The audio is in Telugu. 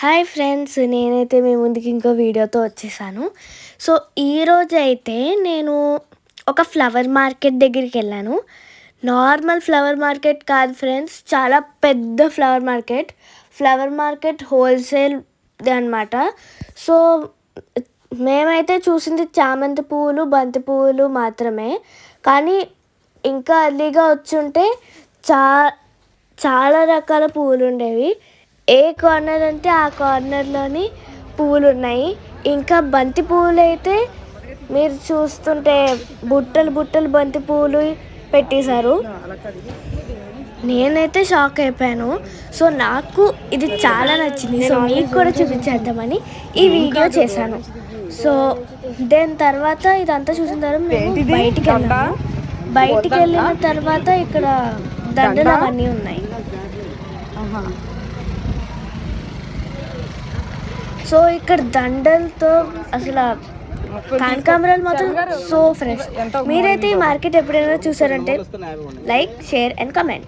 హాయ్ ఫ్రెండ్స్, నేనైతే మీ ముందుకి ఇంకో వీడియోతో వచ్చేసాను. సో ఈరోజైతే నేను ఒక ఫ్లవర్ మార్కెట్ దగ్గరికి వెళ్ళాను. నార్మల్ ఫ్లవర్ మార్కెట్ కాదు ఫ్రెండ్స్, చాలా పెద్ద ఫ్లవర్ మార్కెట్ హోల్సేల్ది అనమాట. సో మేమైతే చూసింది చామంతి పువ్వులు, బంతి పువ్వులు మాత్రమే. కానీ ఇంకా అర్లీగా వచ్చుంటే చాలా రకాల పువ్వులు ఉండేవి. ఏ కార్నర్ అంటే ఆ కార్నర్లోని పువ్వులు ఉన్నాయి. ఇంకా బంతి పువ్వులు అయితే మీరు చూస్తుంటే బుట్టలు బుట్టలు బంతి పువ్వులు పెట్టేశారు. నేనైతే షాక్ అయిపోయాను. సో నాకు ఇది చాలా నచ్చింది. సో మీకు కూడా చూపించేద్దామని ఈ వీడియో చేశాను. సో దాని తర్వాత ఇదంతా చూసిన తర్వాత మేము బయటికి వెళ్ళాము. బయటికి వెళ్ళిన తర్వాత ఇక్కడ దండలు అవన్నీ ఉన్నాయి. సో ఇక్కడ దండలతో అసలు కనకాంబరాలు మాత్రం సో ఫ్రెష్. మీరైతే ఈ మార్కెట్ ఎప్పుడైనా చూసారంటే లైక్, షేర్ అండ్ కమెంట్.